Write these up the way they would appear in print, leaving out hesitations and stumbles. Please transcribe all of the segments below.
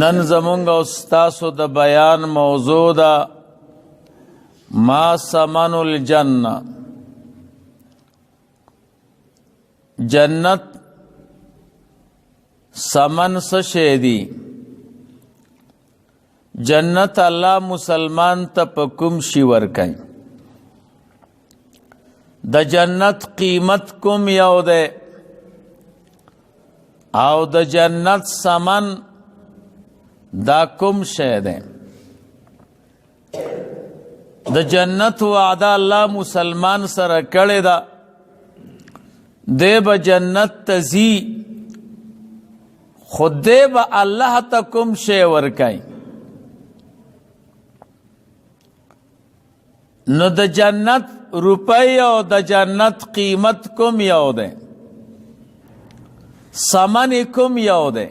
نن زمونږ او ستاسو د بیان موضوع ده ما ثمن الجنه. جنت ثمن څه شی دی؟ جنت الله مسلمان ته په کوم شي ورکوي؟ د جنت قیمت کوم یو دی او د جنت ثمن دا کوم شی دی؟ د جنت وعده الله مسلمان سره کړې ده، دی به جنت ته ځي، خو دی به الله ته کوم شی ورکوي؟ نو د جنت روپۍ او د جنت قیمت کوم یو دی؟ ثمن کوم یو دی؟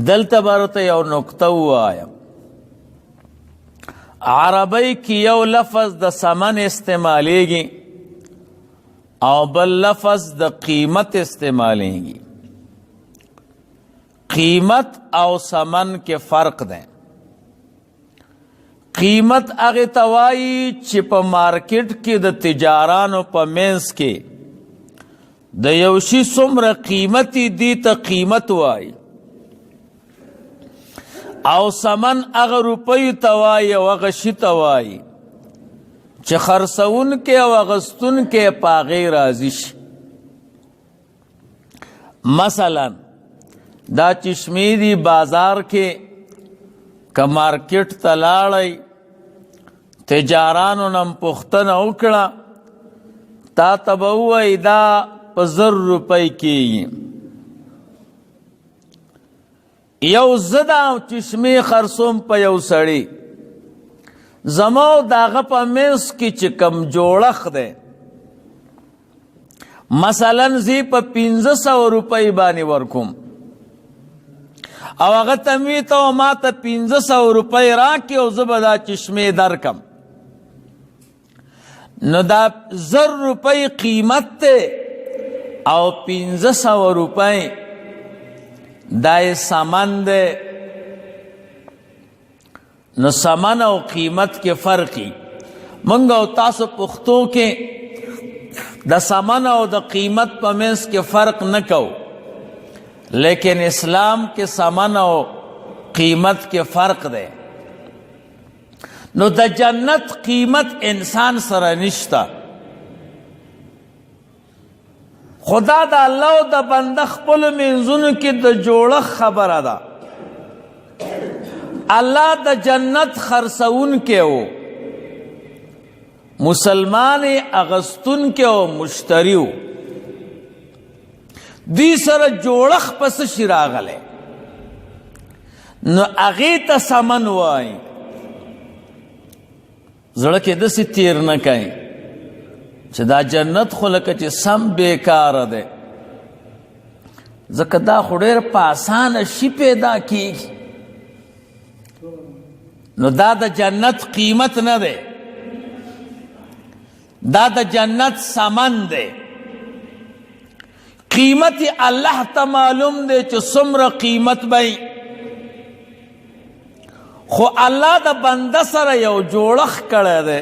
دلته برته یو نکته ووایم. عربی کې یو لفظ د ثمن استعمالیږي او بل لفظ د قیمت استعمالیږي. قیمت او ثمن کې فرق دی. قیمت هغه ته وایي چې په مارکیټ کې د تجارانو په منځ کې د یو شي څومره قیمتي دی ته قیمت وایي، او ثمن هغه روپیو ته وایي او هغه شي ته وایي چې خرڅونکی او اخیستونکی په هغې راضي شي. مثلا دا چشمې دي بازار کې که مارکیټ ته لاړئ، تجارانو نه پوښتنه وکړه، تا ته به ووایي دا په 1000 روپۍ کېږي. یو زه دا چشمې خرڅوم په یو سړي، زما او د هغه په منځ کې چې کوم جوړښت دی، مثلا زه په 1500 روپۍ باندې ورکوم او هغه ته مې ته ما ته 1500 روپۍ راکړي او زه به دا چشمې درکم، نو دا 1000 روپۍ قیمت دی او 1500 روپۍ دا یې ثمن دی. نو ثمن او قیمت کې فرقي. موږ او تاسو پښتو کې د ثمن او د قیمت په منځ کې فرق نه کوو، لیکن اسلام کې ثمن او قیمت کې فرق دی. نو د جنت قیمت انسان سره نشته، خدا د الله او د بنده خپل منځونو کې د جوړښت خبره ده. الله د جنت خرڅونکی و، مسلمان اغستونکی او مشتری و، دوی سره جوړښت پس شي راغلی، نو هغې ته ثمن وایي. زړه کې داسې تیر نه کوي چې دا جنت خو لکه چې سم بیکاره دی، ځکه دا خو ډېر په اسانه شي پیدا کېږي. نو دا د جنت قیمت نه دی، دا د جنت ثمن دی. قیمت الله ته معلوم دی چې څومره قیمت به، خو الله د بنده سره یو جوړښت کړی دی.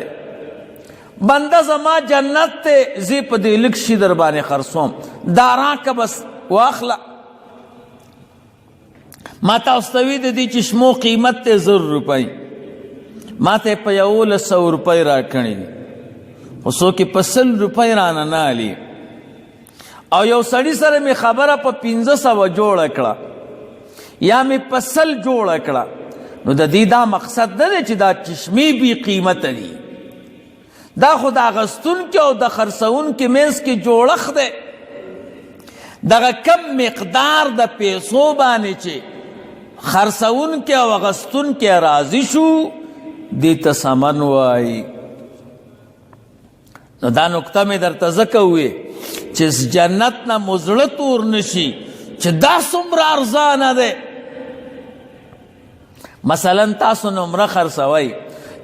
بنده زما جنت ته زی په دې لږ شي در باندې خرڅوم، دا راکه بس واخله. ما تاسو ته وي د دې چشمو قیمت ته 1000 روپۍ، ما ته په 1100 روپۍ راکړې دي، خو څوک یې په 100 روپۍ رانه نه علي. او یو سړي سره مې خبره په 1500 جوړه کړه یا مې په 100 جوړه کړه، نو د دې دا مقصد نه دی چې دا چشمې بې قیمته دي، دا خو د اخیستونکي او د خرڅونکي منځ کې جوړښت دی. دغه کم مقدار د پیسو باندې چې خرڅونکي او اخیستونکي راضي شو، دې ته ثمن وایي. نو دا نکته مې درته ځکه ووې چې جنت نه مو زړه تور نه شي چې دا څومره ارزانه دی. مثلا تاسو نمره خرڅوئ،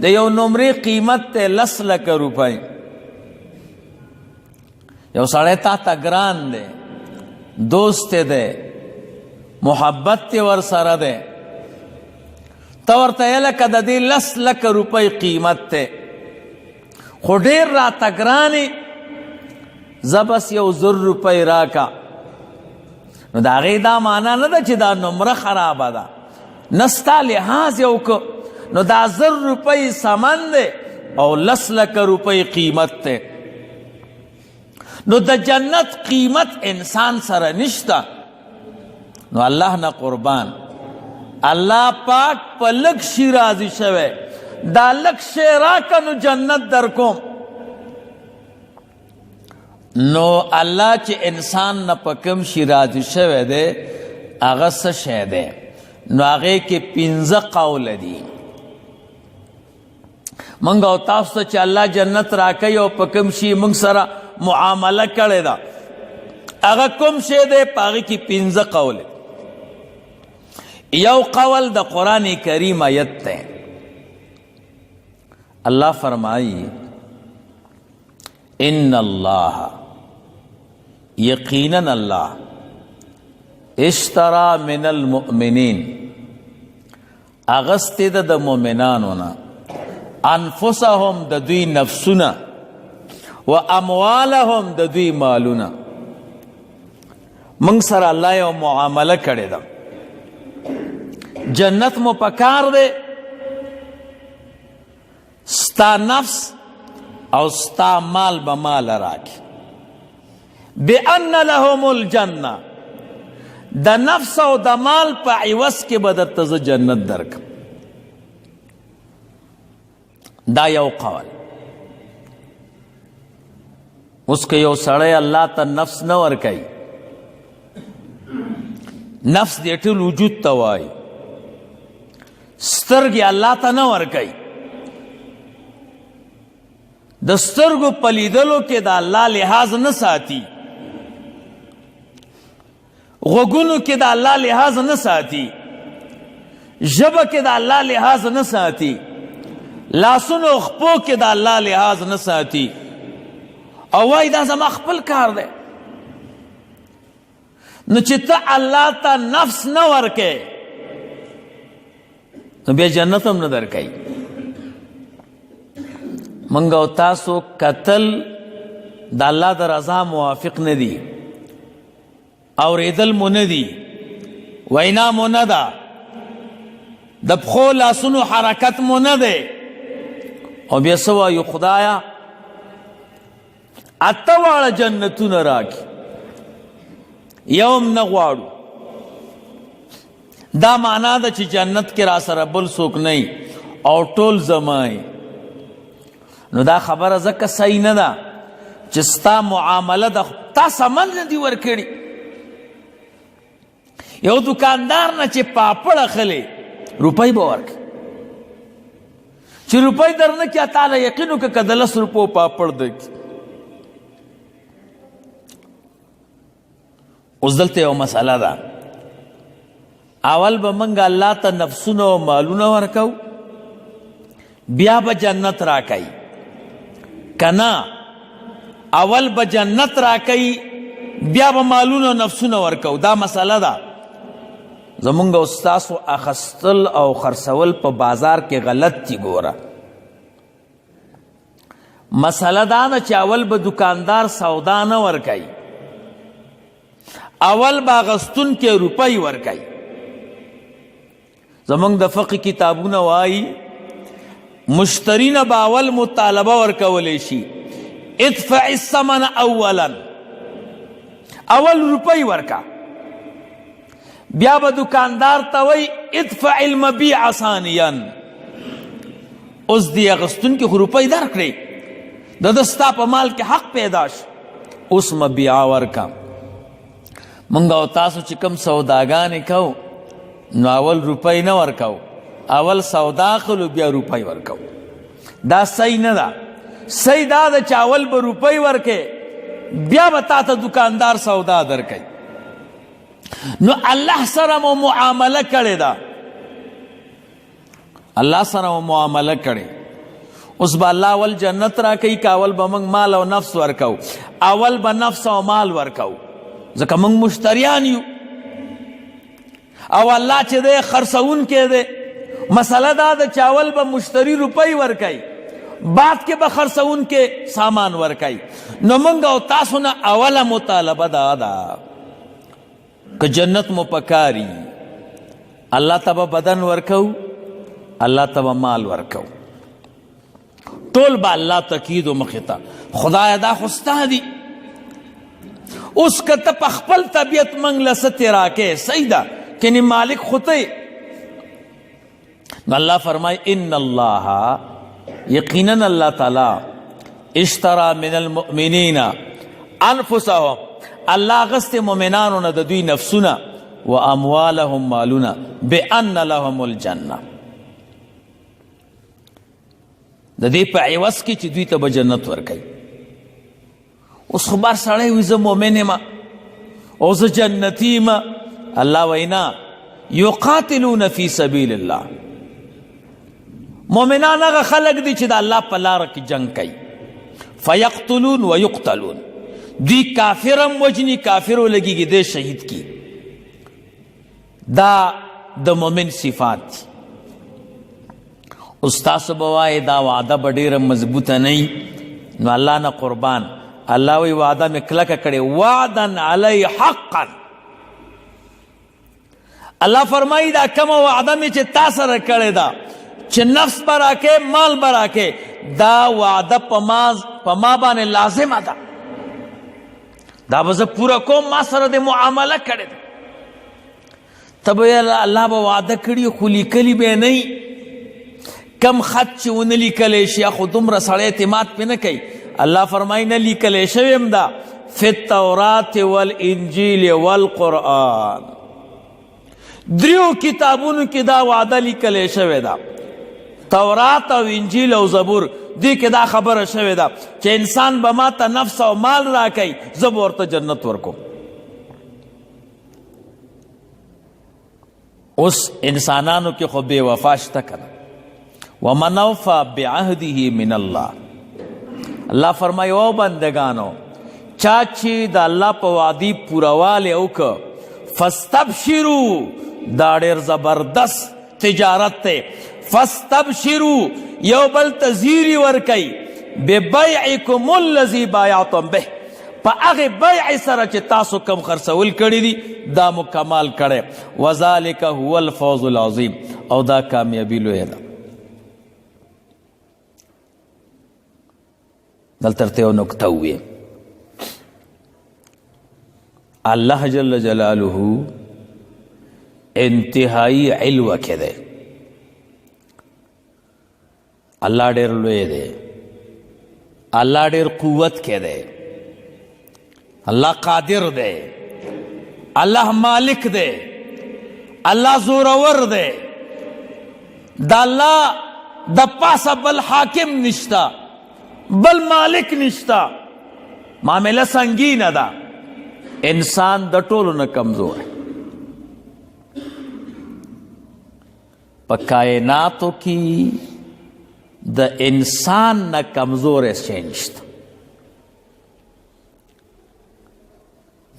د یو نمرې قیمت ته 10 لکه روپۍ، یو سړی تا ته ګران دی، دوست دی، محبت دی ورسره دی، ته ورته یې لکه د دې 10 لکه روپۍ قیمت دی، خو ډېر راته ګران یې، زه بس یو 1000 روپۍ راکه. نو د هغې دا معنا نه ده چې دا نمره خرابه ده، نه ستا لحاظ یې وکړه، نو دا 1000 روپۍ سمن دی او 10 لکه روپۍ قیمت دی. نو د جنت قیمت انسان سره نشته. نو الله نه قربان، الله پاک په لږ شي راضي شوی، دا لږ شی راکه نو جنت در کوم. نو الله چې انسان نه په کوم شي راضي شوی دی هغه څه شی دی؟ نو هغې کې 15 قوله دي. موږ او تاسو ته چې الله جنت راکوي او په کوم شي موږ سره معامله کړې ده، هغه کوم شی دی؟ په هغې کې 15 قوله. یو قول د قرآن کریم آیت دی. الله فرمائی ان اللہ یقیناً اللہ اشترا من المؤمنین اغستی د مؤمنانونا انفسهم د دوی نفسونا و اموالهم د دوی مالونا. منگ سر اللہ یو معاملہ کردے دا، جنت مو پکار دے، ستا نفس او ستا مال بمال راکی، بِأَنَّ لَهُمُ الْجَنَّةِ د نفس او د مال په عوض کې به درته زه جنت درکم. دا یو قول. اوس که یو سړی الله ته نفس نه ورکوي، نفس دې ټول وجود ته وایي، سترګې الله ته نه ورکوي، د سترګو په لیدلو کې د الله لحاظ نه ساتي، غوږونو کې د الله لحاظ نه ساتي، ژبه کې د الله لحاظ نه ساتي، لاسونو خپو کې د الله لحاظ نه ساتي، او وایي دا زما خپل کار دی. نو چې ته الله ته نفس نه ورکې نو بیا جنت هم نه درکوي. منګ او تاسو قتل د الله د رضا موافق نه دي، اورېدل مو نه دي، وینا مو نه ده، د پښو لاسونو حرکت مو نه دی، او بیا څه وایو؟ خدایه 8 واړه جنتونه راکړي، یو هم نه غواړو. دا معنا ده چې جنت کې را سره بل څوک نه او ټول زما یې. نو دا خبره ځکه صحیح نه ده چې ستا معامله د تا سمن نه دي ورکړي. یو دکاندار نه چې پاپړ اخلي روپۍ به ورکړي، چې روپۍ در نه کړي تعالی یقین وکړه که د 10 روپو پاپړ درکړي. اوس دلته یو مسئله ده، اول به موږ الله ته نفسونه او مالونه ورکو، بیا به جنت راکوي که نه؟ اول به جنت راکوي بیا به مالونه او نفسونه ورکو. دا مسئله ده. زمونږ او ستاسو اخستل او خرڅول په بازار کې غلط دي. ګوره مسئله دا ده چې اول به دکاندار سودا نه ورکوي، اول به اخستونکي روپۍ ورکوي. زمونږ د فقه کتابونه وایي مشتری نه به اول مطالبه ورکولی شي، ادفع الثمن اولا، اول روپۍ ورکا، بیا به دکاندار ته وایي ادفع المبیع ثانیا. اوس دې اخستونکي خو روپۍ درکړې، د ده ستا په مال کې حق پیدا شو، اوس مبیعه ورکا. موږ او تاسو چې کوم سوداګانې کوو نو اول روپۍ نه ورکو، اول سودا اخلو بیا روپۍ ورکو. دا صحیح نه ده. صحیح دا ده چې اول به روپۍ ورکې بیا به تا ته دکاندار سودا درکوي. نو الله سره مو معامله کړې ده، الله سره مو معامله کړې. اوس به الله اول جنت را کوي که اول به موږ مال او نفس ورکو؟ اول به نفس او مال ورکو، ځکه موږ مشتریان یو او الله چې دی خرڅونکی دی. مسله دا ده چې اول به مشتری روپۍ ورکوي، بعد کې به خرڅونکی سامان ورکوي. نو موږ او تاسو نه اوله مطالبه دا ده که جنت مو پکاري، الله ته به بدن ورکو، الله ته به مال ورکو، ټول به الله تکید و مخې ته. خدایه دا خو ستا دي. اوس که ته په خپل طبیعت موږ له څه تې راکې صحیح ده، کنی مالک خو ته. نو الله فرمای ان الله یقینا الله تعالی اشترى من المؤمنین انفسهم، الله غست مؤمنانو نه د دوی نفسونه، و اموالهم مالونه، بان لهم الجنه، د دې په عوض کې چې دوی ته به جنت ورکوي. اوس خو بار سړی وي زه مؤمن یم او زه جنتي یم، الله وینا یقاتلون فی سبیل الله، مؤمنان هغه خلق دي چې د الله په لاره کې جنگ کوي. فیقتلون و یقتلون، دوی کافر هم وجني، کافر ولګېږي دی شهید کی. دا د مؤمن صفات دي. اوس تاسو به وایې دا وعده به ډېره مضبوطه نه وي، نو الله نه قربان، الله وی وعده مې کلکه کړې، وعدا علی حقا. الله فرمایي دا کومه وعده مې چې تا سره کړې ده چې نفس به راکې، مال به راکې، دا وعده په ما باندې لازمه ده، دا به زه پوره کوم، ما سره د معامله کړې ده. ته به الله به وعده کړي خو لیکلي به نه وي. کم خط چې ونه لیکلی شي خو دومره سړی اعتماد پې نه کوي. الله فرمایي نه لیکلی شوی یم ده فی التورات والانجیل والقرآن، دریو کتابونو کې دا وعده لیکلی شوی ده، تورات او انجیل او زبور، دې کې دا خبره شوې ده چې انسان به ما ته نفس او مال راکوي، زه به ورته جنت ورکوم. اوس انسانانو کې خو بې وفا شته که نه؟ ومن اوفا بعهده من الله، الله فرمایي او بندگانو چا چې د الله په وعدې پوروالی وکړه، فاستبشرو، دا ډېر زبردست تجارت دی. فاستبشرو، یو بل ته زیری ورکوي، ببیعکم الذی بایعتم به، په هغې بیع سره چې تاسو کم خرڅول کړي دي دا مو کمال کړی. وذلک هو الفوز العظیم، او دا کامیابي لویه ده. دلته ورته یو نکته وویم، الله جل جلاله انتهایی علوه کې دی. الله ډېر لوی دی، الله ډېر قوت کې دی، الله قادر دی، الله مالک دی، الله زورور دی. د الله د پاسه بل حاکم نشته، بل مالک نشته. معامله سنگینه ده. انسان د ټولو نه کمزور دی. په کائناتو کې د انسان نه کمزور شی نشته.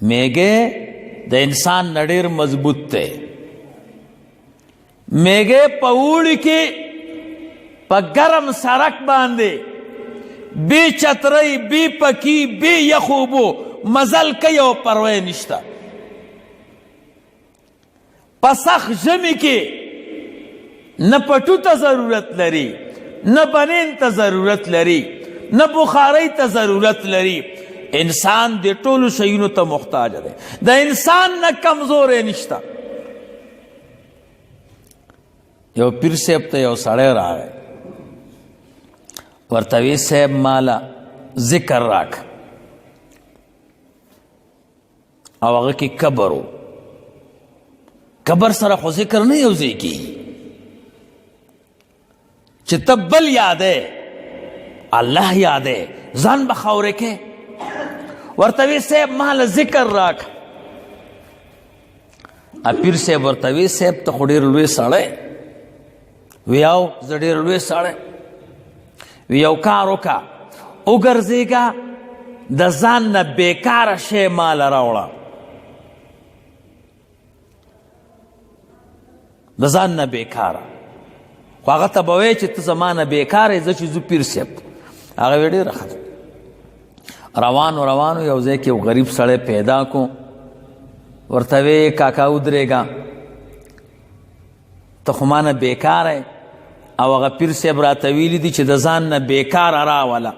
میږی د انسان نه ډېر مضبوط دی. میږی په اوړي کې په ګرم سړک باندې بې چترۍ، بې پکي، بې یخو اوبو مزل کوي او پروا نشته. په سخت ژمي کې نه پټو ته ضرورت لري، نه بنین ته ضرورت لري، نه بخارۍ ته ضرورت لري. انسان د ټولو شیونو ته محتاج دی. د انسان نه کمزور نشته. یو پیر صاحب ته یو سړی راغی، ورته وی صاحب مالا ذکر راک، او هغه کې قبر و. قبر سره خو ذکر نه یو ځای کېږي چې ته بل یادې، الله یادې، ځان به خاورې کې. ورته وی صاحب مالا ذکر راک. پیر صاحب ورته وی صاحب ته خو ډېر لوی سړی. وی او زه ډېر لوی سړی. وی یو کار وکړه وګرځېږه د ځان نه بېکاره شی ماله راوړه د ځان نه بېکاره خو هغه ته به وایې چې ته زما نه بېکاره یې زه چې ځو پیر صاحب هغه وی ډېره ښه روانو روانو یو ځای کې یو غریب سړی پیدا کو ورته وی کاکا ودرېږه ته خو ما نه بېکاره یې او هغه پیر صاحب راته ویلي دي چې د ځان نه بېکاره راوله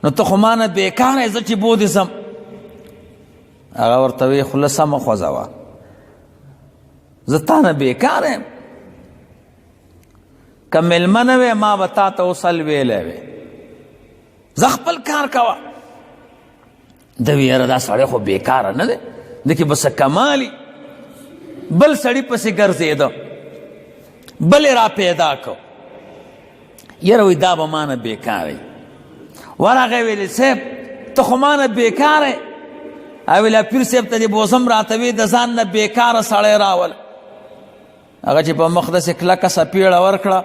نو ته خو ما نه بېکاره یې زه چې بودې ځم هغه ورته وی خوله سمه خوځوه زه تا نه بېکاره یم که مېلمه نه وی ما به تا ته اوسل ویلی وی زه خپل کار کوه ده وی یاره دا سړی خو بېکاره نه دی ده کې به څه کمالي بل سړي پسې ګرځېده بل یې را پیدا کو یاره وی دا به ما نه بېکاره یي ورغی ویلې صاحب ته خو ما نه بېکاره یې ویله پیر صاحب ته دې بوزم راته وی د ځان نه بېکاره سړی راوله هغه چې په مخ داسې کلکه سپېړه ورکړه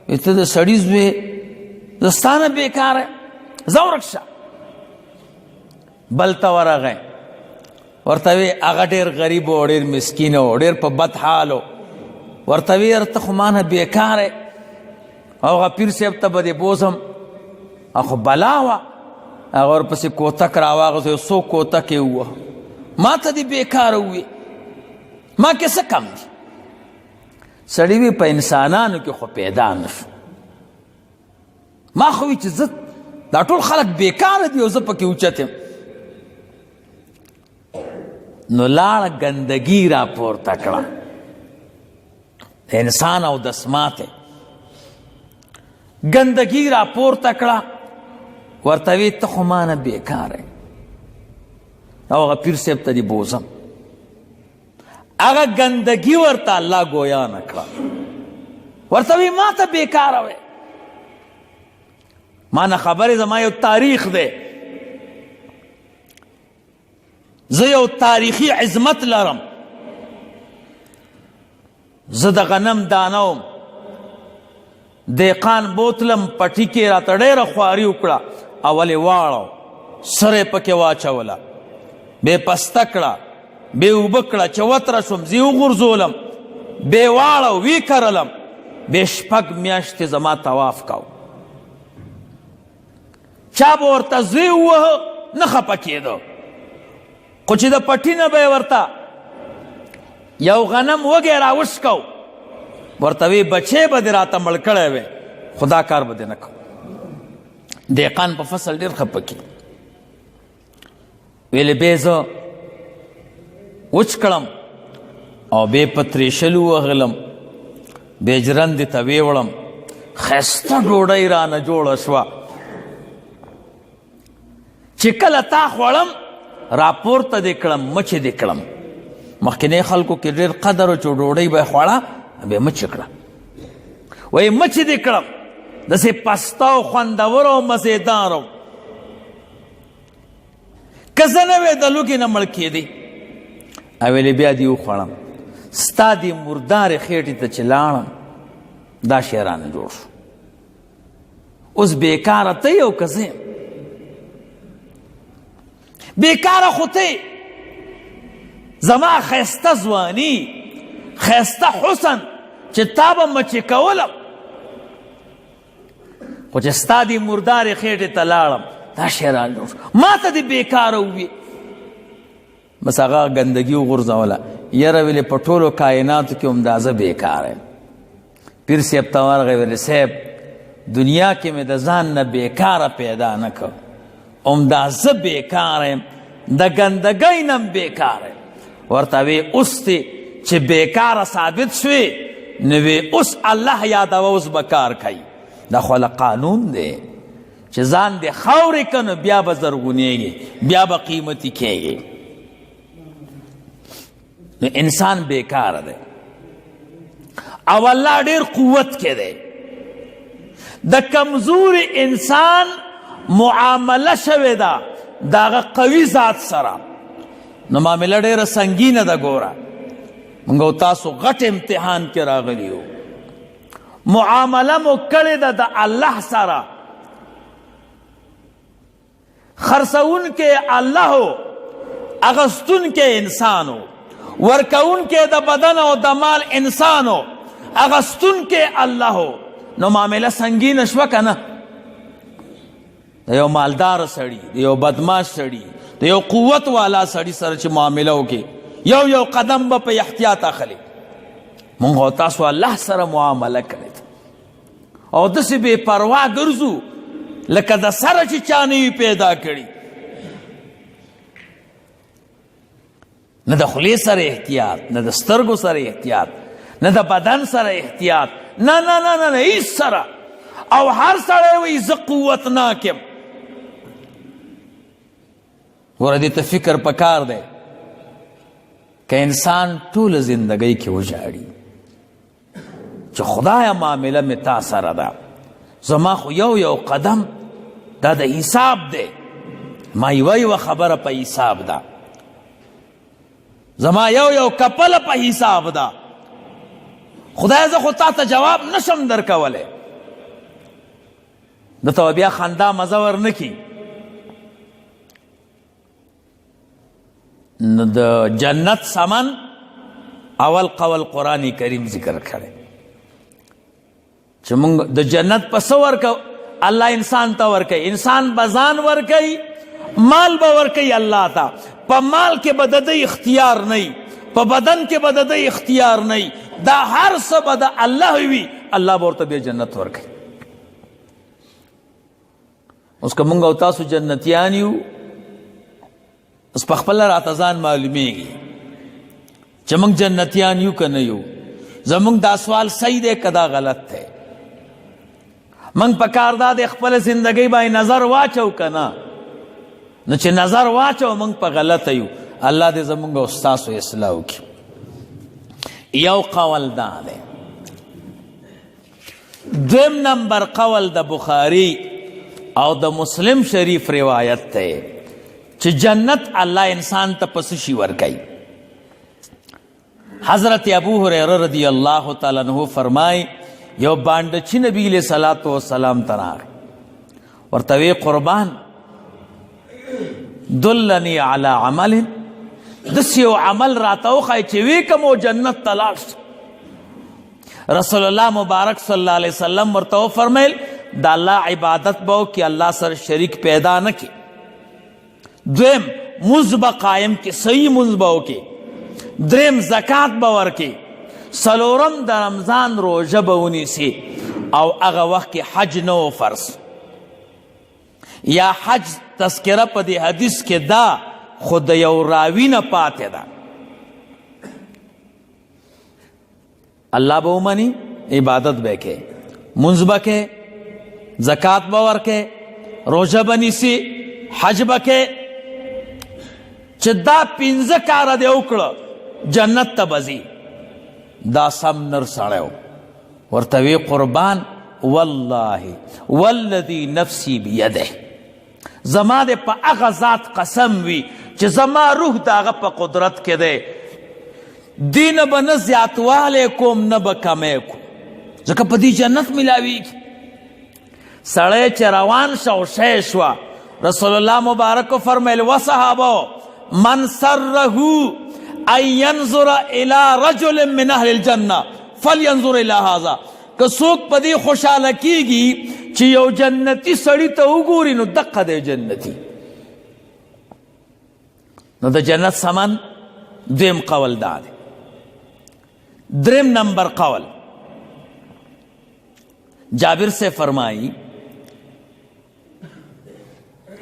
وی ته د سړي زوی زه ستا نه بېکاره ځه ورک شه بل ته ورغی ورته وی هغه ډېر غریب و ډېر مسکین و ډېر په بد حال و ورته وی یاره ته خو ما نه بېکاره او هغه پیر صاحب ته به دې بوزم خو بلا وه هغه ورپسې کوتک راواغځه یو څو کوتک یې ووهه ما ته دې بېکاره ووې ما کې څه کم دي سړي وی په انسانانو کې خو پیدا نه شو ما خو وی چې زه دا ټول خلک بېکاره دي او زه پکې اوچت یم نو لاړه ګندګي راپورته کړه د انسان او دسماتې ګندګي راپورته کړه ورته وی ته خو ما نه بېکاره یې او هغه پیر صاحب ته دې بوزم هغه ګندګي ورته الله ګویا نه کړه ورته وی ما ته بېکاره وی ما نه خبرې زما یو تاریخ دی زه یو تاریخي عظمت لرم زه د غنم دانه وم دهقان بوتلم پټي کې راته ډېره خواري وکړه اول یې واړو سر یې پکې واچوله بې پسته کړه بې اوبه کړه چې وتره شوم زه یې وغورځولم بې واړو وی کرلم بې شپږ میاشتې زما طواف کو چا به ورته زوی ووهه نه خفه کېده خو چې د پټي نه به یې ورته یو غنم وږی راوشکو ورته وی بچی به دې راته مړ کړی وی خو دا کار به دې نه کوو دهقان په فصل ډېر خفه کېږي ویلې بې زه وچ کړم او بې په ترېشل ووهلم بې جرندې ته ویوړم ښایسته ډوډۍ رانه جوړه شوه چې کله تا خوړم راپورته دې کړم مچې دې کړم مخکینی خلکو کې ډېر قدر و چې ډوډۍ به یې خوړه بیا مچې کړه وایي مچې دې کړم داسې پسته او خوندور او مزېدار و که زه نه وې د لوږې نه مړ کېدې ویلې بیا دې وخوړم ستا دې مردارې خېټې ته چې لاړم دا شی رانه جوړ شو اوس بېکاره ته یې او که زه یم بېکاره خو ته زما ښایسته ځواني ښایسته حسن چې تا به مچې کولم خو چې ستا دې مردارې خېټې ته لاړم دا شی رانه جوړ شو ما ته دې بېکاره ووې بس هغه ګندګي وغورځوله یاره ویلې په ټولو کائناتو کې هم دا زه بېکاره یم پیر صاحب ته ورغی ویلې صاحب دنیا کې مې د ځان نه بېکاره پیدا نه کړ عمدا زه بېکاره یم د ګندګۍ نه هم بېکاره یم ورته وی اوس دې چې بېکاره ثابت شوې نو وی اوس الله یادوه اوس به کار کوي دا خو قانون دی چې ځان دې خاورې که نو بیا به زرغونېږي بیا به قیمتي کېږي نو انسان بېکاره دی او الله ډېر قوت کې دی د کمزوري انسان معامله شوې ده د هغه قوي ذات سره نو معامله ډېره سنګینه ده ګوره موږ او تاسو غټ امتحان کې راغلي یو معامله مو کړې ده د الله سره، خرڅون کې الله اغستون کې انسانو، ورکون کې د بدن او د مال انسانو، اغستون کې الله. نو معامله سنگین شوه که نه؟ د یو مالدار سړي، د یو بدماش سړي، د یو قوت والا سړي سره چې معامله وکړي، یو قدم به په احتیاط اخلي. مونږ او تاسو الله سره معامله کړې ده او داسې بې پروا ګرځو لکه د سره چې چا نه وي پیدا کړي. نه د خولې سره احتیاط، نه د سترګو سره احتیاط، نه د بدن سره احتیاط، نه نه نه نه هیڅ سره. او هر سړی وایي زه قوتناک یم. ګوره دې ته فکر پکار دی که انسان ټوله زندګۍ کې وژاړي چې خدایه معامله مې تا سره ده، زما خو یو قدم دا د حساب دی، ما یوه خبره په حساب ده، زما یو کپله په حساب ده، خدای زه خو تا ته جواب نشم درکولی. د ته بیا خندا مزه ورنکي. نو د جنت سمن اول قول قرآن کریم ذکر کړی چې موږ د جنت په څه ورکو؟ الله انسان ته ورکوي، انسان به ځان ورکوي، مال به ورکوي الله ته. په مال کې به د ده اختیار نه وي، په بدن کې به د ده اختیار نه وي، دا هر څه به د الله وي، الله به ورته بیا جنت ورکوي. اوس که موږ او تاسو جنتیان یو، اوس په خپله راته ځان معلومیږي چې موږ جنتیان یو که نه یو. زموږ دا سوال صحیح دی که دا غلط دی؟ موږ په کار دا دی خپله زندګۍ باندې نظر واچو که نه؟ نو چې نظر واچو موږ په غلطه یو. الله دې زموږ او ستاسو اصلاح وکړي. یو قول دا دی. دویم نمبر قول د بخاري او د مسلم شریف روایت دی چې جنت الله انسان ته پس شي ورکوي. حضرت ابو هریره رضی الله تعالی عنہ فرمای یو باندچی نبی علیہ الصلوۃ والسلام ته راغی، ورته وی قربان دلنی علی عمل، داسې یو عمل راته وښایه چې وی کوم جنت ته لاړ شم. رسول الله مبارک صلی الله علیه وسلم ورته وفرمیل د الله عبادت به وکړي، الله سره شریک پیدا نه کړي. دویم مونځ به قایم کړي، صحیح مونځ به وکړي. دریم زکات به ورکړي. څلورم د رمضان روژه به ونیسي او هغه وخت کې حج نه و فرض. یا حج تذکره په دې حدیث کې دا خو د یو راوي نه پاتې ده. الله به ومني، عبادت به کوي، مونځ به کوي، زکات به ورکوي، روژه به نیسي، حج به کوي. چې دا 5 کاره دې وکړه جنت ته به ځي. دا سم نر سړی و. ورته وی قربان والله والذي نفسي بيده، زما دې په هغه ذات قسم وي چې زما روح د هغه په قدرت کې دی، دې نه به نه زیاتوالی کوم نه به کمی کوم، ځکه په دې جنت میلاویږي. سړی چې روان شه او شی شوه، رسول الله مبارک فرمیل و صحابه من سره ان ينظر الى رجل من اهل الجنه فلينظر الى هذا. که څوک په دې خوشحاله کیږي چې یو جنتي سړي ته وګوري نو دقه دی جنتي. نو د جنت سمن دویم قول دا دی. دریم نمبر قول جابر سے فرمائی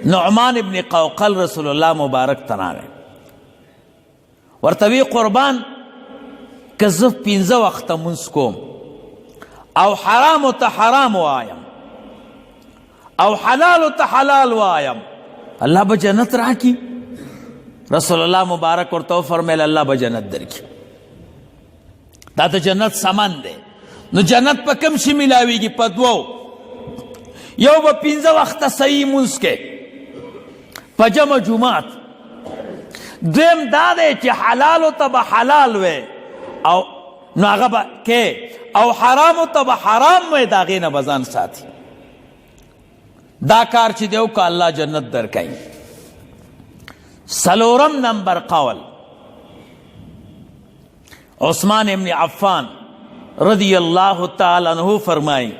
نعمان ابن قوقل رسول الله مبارک تناوے ورتوی قربان که زه 15 وخته مونځ کوم او حرام ته حرام وایم او حلال ته حلال وایم الله به جنت راکي. رسول الله مبارک ورته فرمایل الله به جنت درکي. دا د جنت سامان دی. نو جنت په کوم شي ملاویږي؟ په دوو. یو به 15 وخته صحیح مونځ کې په جمع جمعات. دویم دا دی چې حلالو ته به حلال وی او نو هغه به کې او حرامو ته به حرام وی د هغې نه به ځان ساتي. دا کار چې دی وکړه الله جنت درکوي. څلورم نمبر قول عثمان ابن عفان رضی اللہ تعالی عنہ فرمائی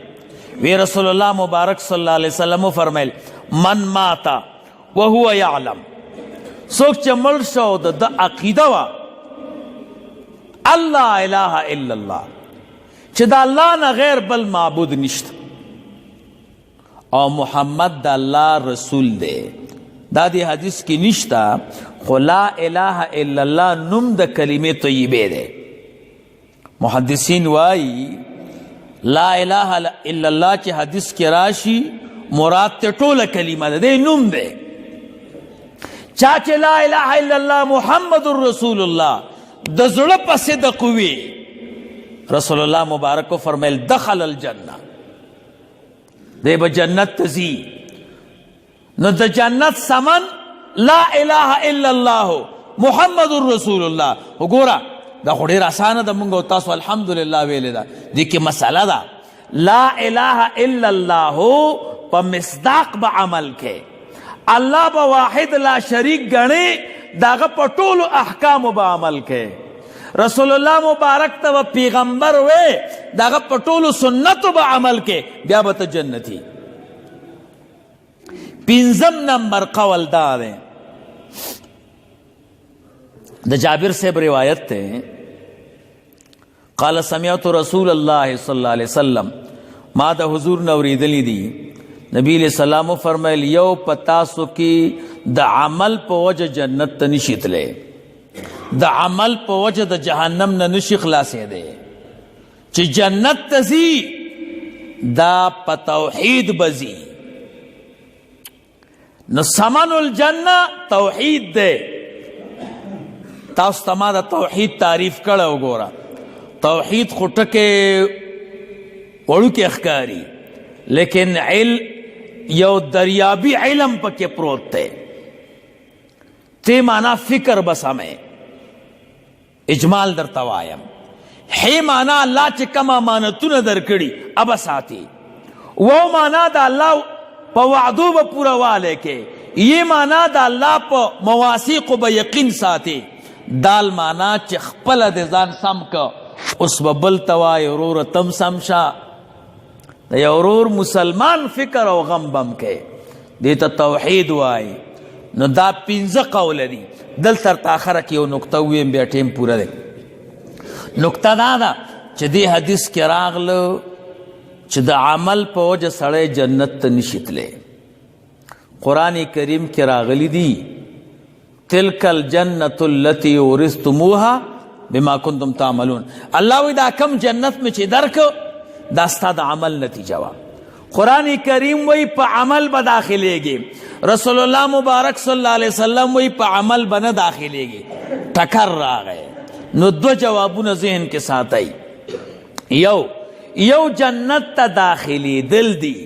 وی رسول اللہ مبارک صلی اللہ علیہ وسلم فرمائل من ماتا وهو یعلم سوک چه مړ شو د عقیده وا الله اله الا الله چې د الله نه غیر بل معبود نشته او محمد د الله رسول دی. دا دی حدیث کی نشتا خو لا الہ الا اللہ نم دا کلمه طیبه دے. محدثین وائی لا الہ الا اللہ چی حدیث کی راشی مراد تے ٹول کلمه دے نم دے. چاچے لا الہ الا اللہ محمد الرسول اللہ دا زڑ پس دا قوی رسول اللہ مبارک کو فرمیل دخل الجنہ دے با جنت تزی. نو د جنت سمن لا اله الا الله محمد رسول الله. وګوره دا خو ډېر اسانه ده مونږ او تاسو الحمدلله ویلې ده. دې کې مسله ده لا اله الا الله په مصداق به عمل کې الله به واحد لا شریک ګڼي داغه په ټولو احکامو به عمل کې رسول الله مبارک ته پیغمبر وې داغه په ټولو سنتو به عمل کې بیا به ته جنتی. پنځم نمبر قول دا ده د جابر صاحب روایت ته قال سمعت رسول الله صلی الله علیه وسلم ما د حضور نوریدلی دی نبی علیہ السلام فرمایل یو پتاسو کی د عمل په وجه جنت ته نشي تللی د عمل په وجه د جهنم نه نشي خلاصېدی چې جنت ته ځي دا په توحید بزي. نو سمن الجنه توحید دے. تاسو ته ما د توحید تعریف کړه وګوره توحید خو ټکې وړوکې ښکاري لیکن یو دریابي علم پکې پروت دی. تی معنا فکر بسمه اجمال درته وایم هی معنا الله چې کوم امانتونه درکړي ابه ساتي و معنا د الله په وعدو به پوره والی کې یہ معنا د الله په مواثیقو به یقین ساتي. دال معنا چې خپله د ځان سم که اوس به بل ته وایي وروره تم سم شه د یو ورور مسلمان فکر او غم بم کې دې ته توحید وایي. نو دا پنځه قوله دي. دلته تر آخره کې یو نقطه وویم بیا ټیم پوره دی. نقطه دا ده چې دې حدیث کې راغله چې د عمل په وجه سړی جنت ته نشي تللی. قرآن کریم کې راغلی دي تلک الجنة التي ورثتموها بما کنتم تعملون. الله وی دا کم جنت میں چې درک دا ستا د عمل نتیجه وا. قرآن کریم وی په عمل به داخلیږي. رسول الله مبارک صلی الله علیه وسلم وی په عمل به نه داخلیږي. ټکر راغی. نو دو جوابونه ذهن کې ساتئ. یو جنت ته داخلی دل دی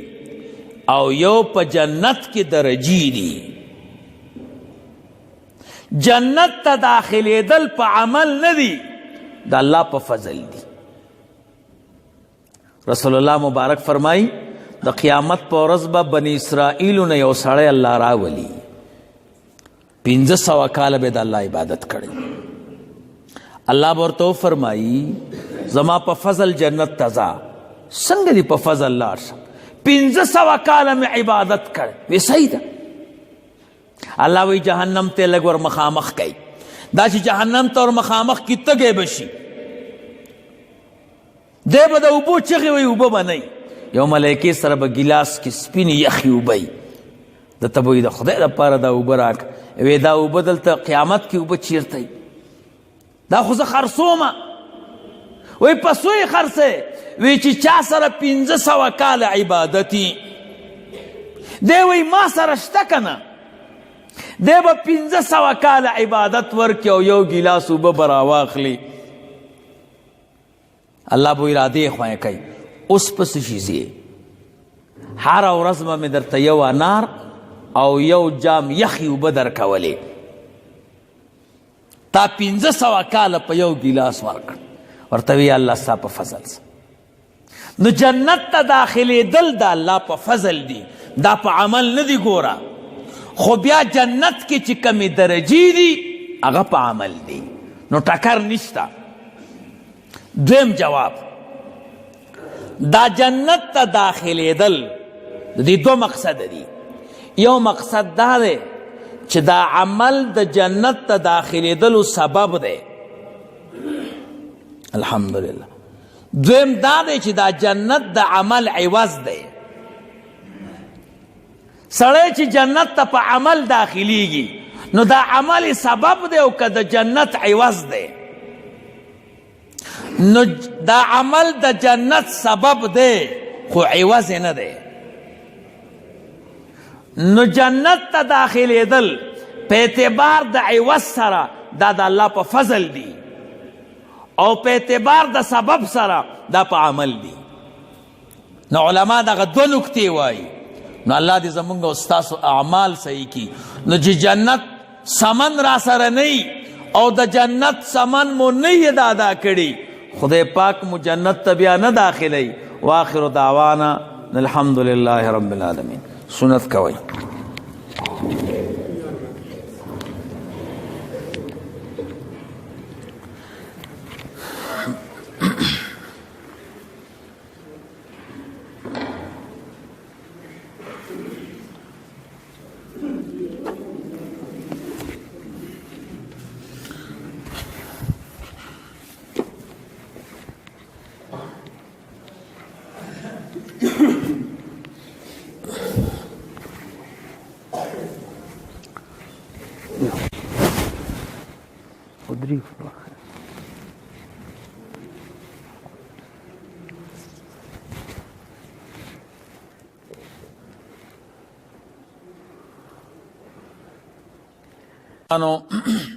او یو په جنت کې درجی دی. جنت ته داخلی دل په عمل نه دی د الله په فضل دی. رسول الله مبارک فرمائی د قیامت په ورځ به بنی اسرائیلو نه یو سړی الله راولي 1500 کاله به د الله عبادت کړي. الله ورته فرمایي زما په فضل جنت تزا څنګه دی په فضل لاړ 1500 کاله مې عبادت کړ وی صحیح ده. الله وی جهنم ته لګ ور مخامخ کوي دا چې جهنم ته ور مخامخ کی تګې بشي دی به د اوبو چغې وی اوبه به نه یو ملایکې سره به ګیلاس کې سپینې یخې اوبه وي درته به وي د خدای لپاره دا اوبه راکړه وی دا اوبه دلته قیامت کې اوبه چیرته دا خو زه خرڅومه وی پسو یې خرڅې وی چې چا سره 1500 کاله عبادتي دی وی ما سره شته که نه دی به 1500 کاله عبادت ورکړي او یو ګیلاس اوبه به راواخلي الله به ارادې خواه کوي اوس پس شي ځې هره ورځ به مې درته یو انار او یو جام یخې اوبه درکولې تا 1500 کاله په یو ګیلاس ورکړ ورته وی الله ستا په فضل سره. نو جنت ته داخلېدل د الله په فضل دی، دا په عمل نه دی ګوره، خو بیا جنت کې چې کمې درجې دي هغه په عمل دی، نو ټکر نشته. دویم جواب، دا جنت ته داخلېدل د دې دو مقصد دي. یو مقصد دا دی چې دا عمل د جنت ته داخلېدلو سبب دی، الحمدلله. دویم دا دی چې دا جنت د عمل عوض دی. سړی چې جنت ته په عمل داخلیږي نو دا عمل سبب دی او که د جنت عوض دی. نو دا عمل د جنت سبب دی خو عوض نه دی. نو جنت ته داخلېدل په اعتبار د عوض سره دا د الله په فضل دی، او په اعتبار د سبب سره دا په عمل دی. نو علما دغه دو نکتې وایي. نو الله دې زمونږ او ستاسو اعمال صحیح کي. نو چې جنت سمن را سره نه او د جنت سمن مو نه یې ادا کړي، خدای پاک مو جنت ته بیا نه داخلی. واخر دعوانا الحمد لله رب العالمین. سنت کوئ. مسلمانانو